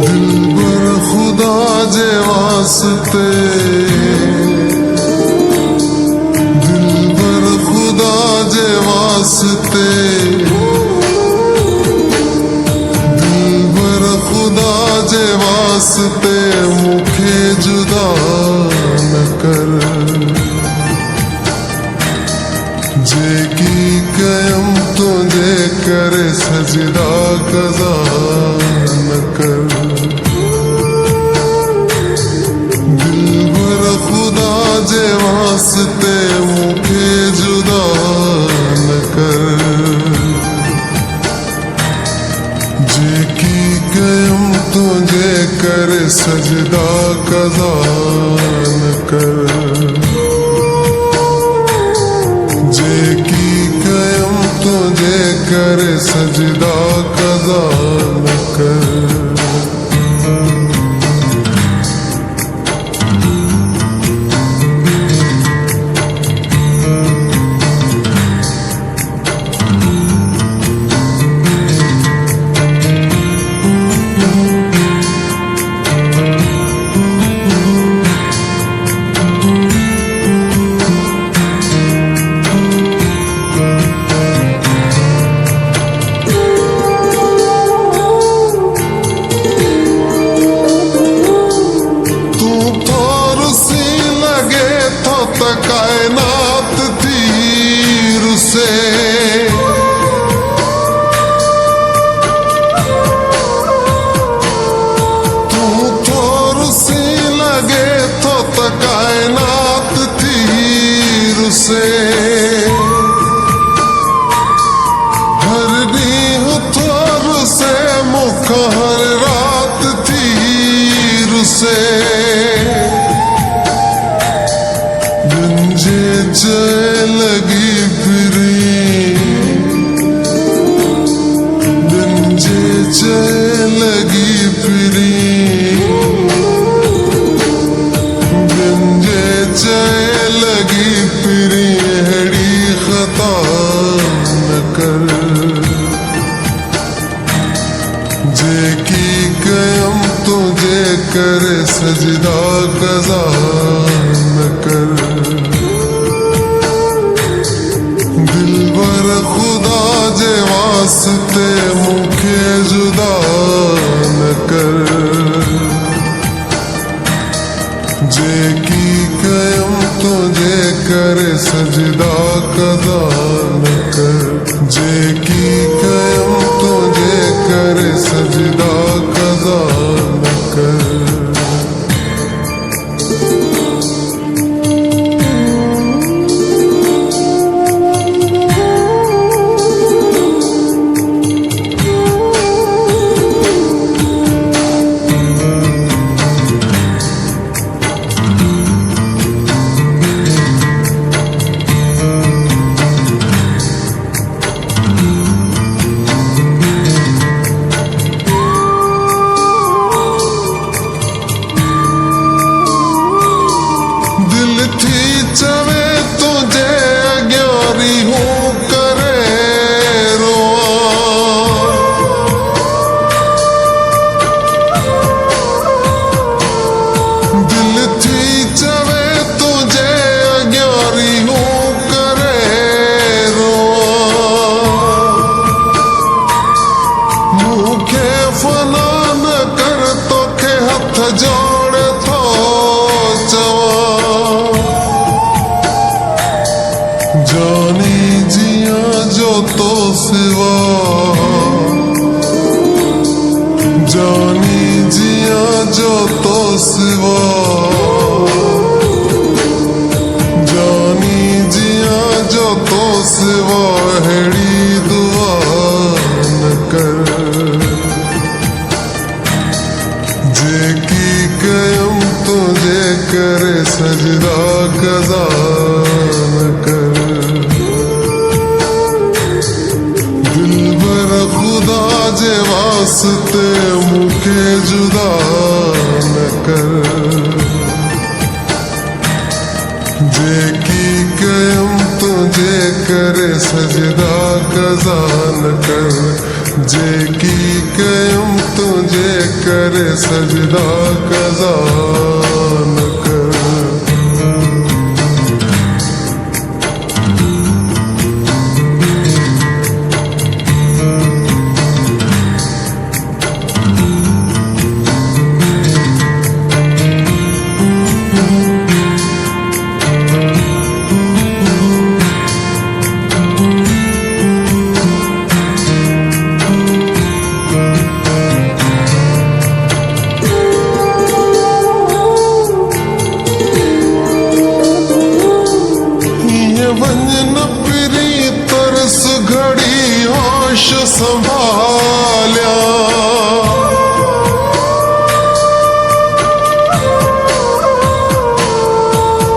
दिलबर खुदा जे वास्ते, दिलबर खुदा जे वास्ते मुखे जुदा न कर। जे की कयम तुझे करे सजदा कज़ा न कर। जे वास्ते मुखे जुदा न कर। जे की कयम तुझे करे सजदा कज़ा न कर। जे की कयम तुझे करे सजदा कज़ा न कर। कायनात तीर से तू थोर सी लगे तो कायनात तीर से। हर नींह थोर से मुख हर रात तीर से। लगी फिरी गंजे लगी फिरी गंजे लगी फिरी हड़ी खता न कर। जे की कयम तुझे करे सजदा कज़ा न कर। दिलबर खुदा जे वास्ते मुखे जुदा न कर। जे की कयम तुझे करे सजदा कज़ा न कर। जे की कयम तुझे करे सजदा कज़ा न कर। चवे तुझे अग्यारी हूँ करे रोआ। दिल थी चवे तुझे अग्यारी हूँ करे रोआ। मुखे फना न कर तो के हथ जोड़ थो चवा। जानी जिया जो तो सिवा, जानी जिया जो तो सिवा। जानी जिया जो तो सिवा हेड़ी दुआ न कर। जे वास्ते मुखे जुदा न कर जे की कयम तुझे करे सजदा कज़ा न कर जे की कयम तुझे करे सजदा कज़ा न कर संभाल्या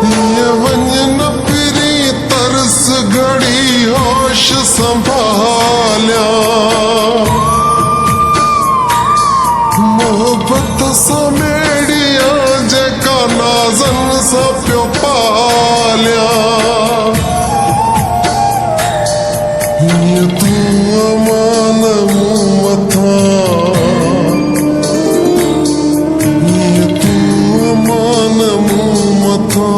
ये वंजन फिरी तरस घड़ी होश संभाल्या मोहब्बत समेड़िया जेका नाज़न सा प्यो पाल्या ये तू अमान मूं मथा ये तू अमान मूं मथा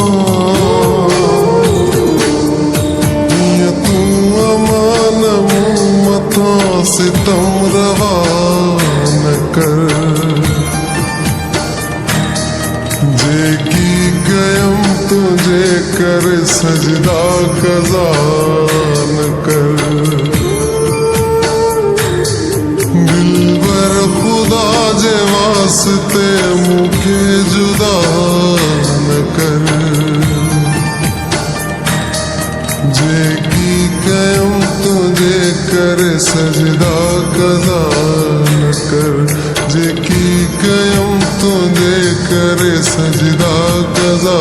ये तू अमान मूं मथा सितम रवा न कर जे की कयम तुझे कर सजदा कज़ा न कर दिलबर खुदा जे वास्ते मुखे जुदा न कर जे की कयम तुझे करे सजदा कज़ा न कर जे की कयम तुझे करे सजदा कज़ा